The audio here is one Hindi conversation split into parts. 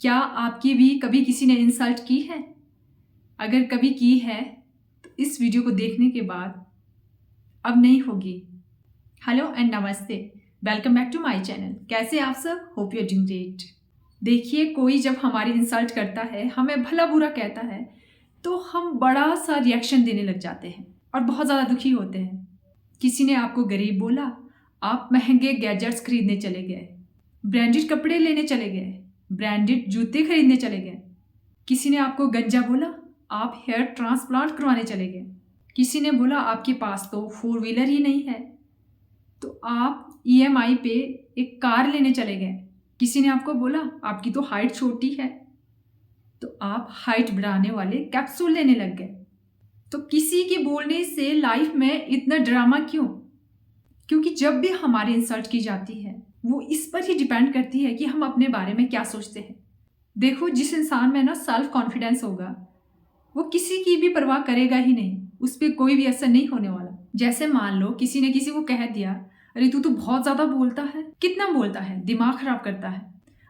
क्या आपकी भी कभी किसी ने इंसल्ट की है? अगर कभी की है तो इस वीडियो को देखने के बाद अब नहीं होगी। हेलो एंड नमस्ते, welcome back to my channel. कैसे आप सब? Hope you are doing great. देखिए, कोई जब हमारी इंसल्ट करता है, हमें भला बुरा कहता है, तो हम बड़ा सा रिएक्शन देने लग जाते हैं और बहुत ज़्यादा दुखी होते हैं। किसी ने आपको गरीब बोला, आप महंगे गैजेट्स खरीदने चले गए, ब्रांडेड कपड़े लेने चले गए, ब्रांडेड जूते खरीदने चले गए। किसी ने आपको गंजा बोला, आप हेयर ट्रांसप्लांट करवाने चले गए। किसी ने बोला आपके पास तो 4 व्हीलर ही नहीं है, तो आप EMI पे एक कार लेने चले गए। किसी ने आपको बोला आपकी तो हाइट छोटी है, तो आप हाइट बढ़ाने वाले कैप्सूल लेने लग गए। तो किसी के बोलने से लाइफ में इतना ड्रामा क्यों? क्योंकि जब भी हमारी इंसल्ट की जाती है, वो इस पर ही डिपेंड करती है कि हम अपने बारे में क्या सोचते हैं। देखो, जिस इंसान में ना सेल्फ कॉन्फिडेंस होगा, वो किसी की भी परवाह करेगा ही नहीं, उस पर कोई भी असर नहीं होने वाला। जैसे मान लो किसी ने किसी को कह दिया, अरे तू तो बहुत ज़्यादा बोलता है, कितना बोलता है, दिमाग खराब करता है।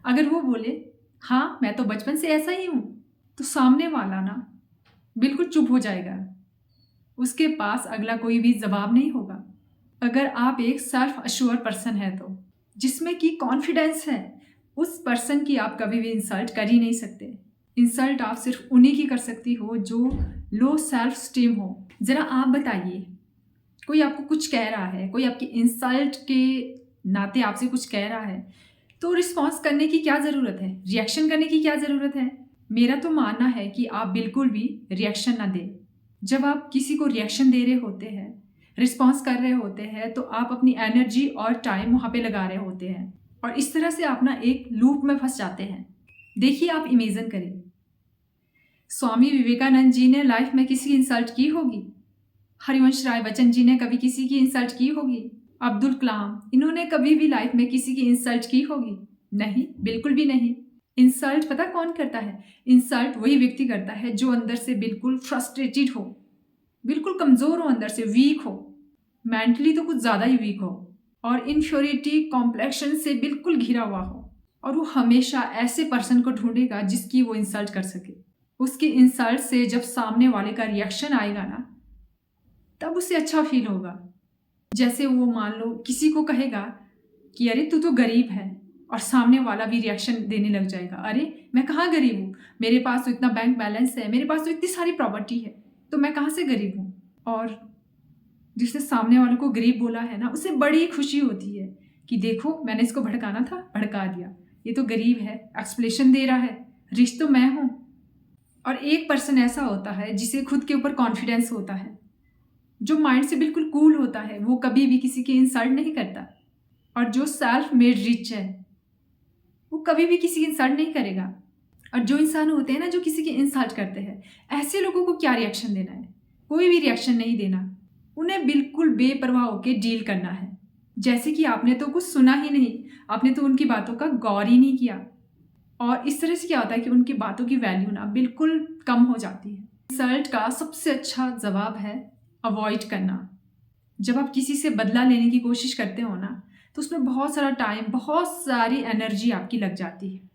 अगर वो बोले हाँ मैं तो बचपन से ऐसा ही हूँ, तो सामने वाला ना बिल्कुल चुप हो जाएगा, उसके पास अगला कोई भी जवाब नहीं होगा। अगर आप एक सेल्फ अश्योर पर्सन है तो जिसमें कि कॉन्फिडेंस है, उस पर्सन की आप कभी भी इंसल्ट कर ही नहीं सकते। इंसल्ट आप सिर्फ उन्हीं की कर सकती हो जो लो सेल्फ स्टीम हो। ज़रा आप बताइए, कोई आपको कुछ कह रहा है, कोई आपकी इंसल्ट के नाते आपसे कुछ कह रहा है, तो रिस्पॉन्स करने की क्या ज़रूरत है, रिएक्शन करने की क्या ज़रूरत है? मेरा तो मानना है कि आप बिल्कुल भी रिएक्शन ना दें। जब आप किसी को रिएक्शन दे रहे होते हैं, रिस्पॉन्स कर रहे होते हैं, तो आप अपनी एनर्जी और टाइम वहाँ पे लगा रहे होते हैं और इस तरह से आप ना एक लूप में फंस जाते हैं। देखिए, आप इमेजिन करें, स्वामी विवेकानंद जी ने लाइफ में किसी की इंसल्ट की होगी? हरिवंश राय बच्चन जी ने कभी किसी की इंसल्ट की होगी? अब्दुल कलाम, इन्होंने कभी भी लाइफ में किसी की इंसल्ट की होगी? नहीं, बिल्कुल भी नहीं। इंसल्ट पता कौन करता है? इंसल्ट वही व्यक्ति करता है जो अंदर से बिल्कुल फ्रस्ट्रेटेड हो, बिल्कुल कमज़ोर हो, अंदर से वीक हो, मेंटली तो कुछ ज़्यादा ही वीक हो और इन्फ्योरिटी कॉम्प्लेक्शन से बिल्कुल घिरा हुआ हो। और वो हमेशा ऐसे पर्सन को ढूंढेगा जिसकी वो इंसल्ट कर सके। उसकी इंसल्ट से जब सामने वाले का रिएक्शन आएगा ना, तब उसे अच्छा फील होगा। जैसे वो मान लो किसी को कहेगा कि अरे तू तो गरीब है, और सामने वाला भी रिएक्शन देने लग जाएगा, अरे मैं कहाँ गरीब हूँ, मेरे पास तो इतना बैंक बैलेंस है, मेरे पास तो इतनी सारी प्रॉपर्टी है, तो मैं कहाँ से गरीब हूँ। और जिसने सामने वालों को गरीब बोला है ना, उसे बड़ी खुशी होती है कि देखो मैंने इसको भड़काना था, भड़का दिया, ये तो गरीब है, एक्सप्लेनेशन दे रहा है, रिच तो मैं हूँ। और एक पर्सन ऐसा होता है जिसे खुद के ऊपर कॉन्फिडेंस होता है, जो माइंड से बिल्कुल कूल होता है, वो कभी भी किसी की इंसल्ट नहीं करता। और जो सेल्फ मेड रिच है, वो कभी भी किसी की इंसल्ट नहीं करेगा। और जो इंसान होते हैं ना जो किसी की इंसल्ट करते हैं, ऐसे लोगों को क्या रिएक्शन देना है? कोई भी रिएक्शन नहीं देना, उन्हें बिल्कुल बेपरवाह होकर डील करना है, जैसे कि आपने तो कुछ सुना ही नहीं, आपने तो उनकी बातों का गौर ही नहीं किया। और इस तरह से क्या होता है कि उनकी बातों की वैल्यू ना बिल्कुल कम हो जाती है। इंसल्ट का सबसे अच्छा जवाब है अवॉइड करना। जब आप किसी से बदला लेने की कोशिश करते हो ना, तो उसमें बहुत सारा टाइम, बहुत सारी एनर्जी आपकी लग जाती है।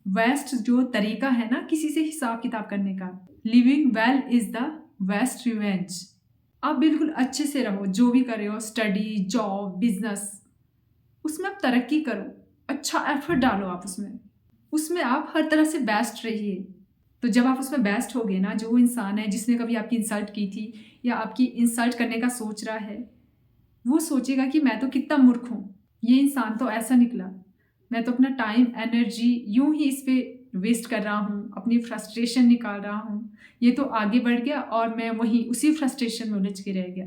वेस्ट जो तरीका है ना किसी से हिसाब किताब करने का, living well is the best revenge. आप बिल्कुल अच्छे से रहो, जो भी कर रहे हो, स्टडी, जॉब, बिजनेस, उसमें आप तरक्की करो, अच्छा एफर्ट डालो आप उसमें आप हर तरह से बेस्ट रहिए। तो जब आप उसमें बेस्ट होगे ना, जो इंसान है जिसने कभी आपकी इंसल्ट की थी या आपकी इंसल्ट करने का सोच रहा है, वो सोचेगा कि मैं तो कितना मूर्ख हूँ, ये इंसान तो ऐसा निकला, मैं तो अपना टाइम एनर्जी यूं ही इस पे वेस्ट कर रहा हूँ, अपनी फ्रस्ट्रेशन निकाल रहा हूँ, ये तो आगे बढ़ गया और मैं वहीं उसी फ्रस्ट्रेशन में उलझ के रह गया।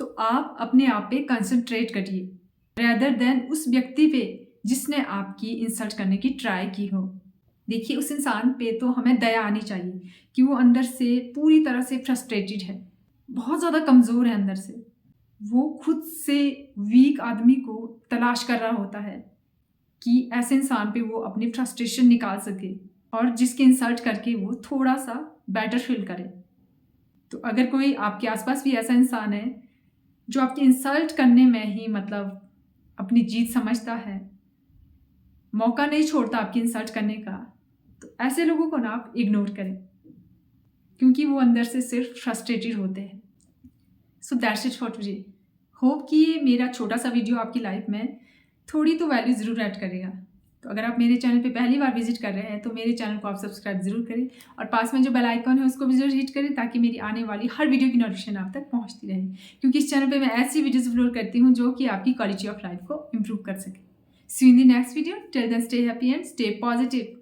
तो आप अपने आप पे कंसंट्रेट करिए रेदर देन उस व्यक्ति पे जिसने आपकी इंसल्ट करने की ट्राई की हो। देखिए, उस इंसान पे तो हमें दया आनी चाहिए कि वो अंदर से पूरी तरह से फ्रस्ट्रेटेड है, बहुत ज़्यादा कमज़ोर है अंदर से, वो खुद से वीक आदमी को तलाश कर रहा होता है कि ऐसे इंसान पे वो अपनी फ्रस्ट्रेशन निकाल सके और जिसके इंसल्ट करके वो थोड़ा सा बेटर फील करे। तो अगर कोई आपके आसपास भी ऐसा इंसान है जो आपकी इंसल्ट करने में ही मतलब अपनी जीत समझता है, मौका नहीं छोड़ता आपकी इंसल्ट करने का, तो ऐसे लोगों को ना आप इग्नोर करें, क्योंकि वो अंदर से सिर्फ फ्रस्ट्रेटेड होते हैं। So that's it for today. Hope कि ये मेरा छोटा सा वीडियो आपकी लाइफ में थोड़ी तो वैल्यू ज़रूर ऐड करेगा। तो अगर आप मेरे चैनल पे पहली बार विजिट कर रहे हैं तो मेरे चैनल को आप सब्सक्राइब ज़रूर करें और पास में जो बेल आइकॉन है उसको भी ज़रूर हिट करें, ताकि मेरी आने वाली हर वीडियो की नोटिफिकेशन आप तक पहुंचती रहे, क्योंकि इस चैनल पे मैं ऐसी वीडियोज़ अपलोड करती हूँ जो कि आपकी क्वालिटी ऑफ लाइफ को इम्प्रूव कर सके। See you in the next video. Till then stay happy and stay positive.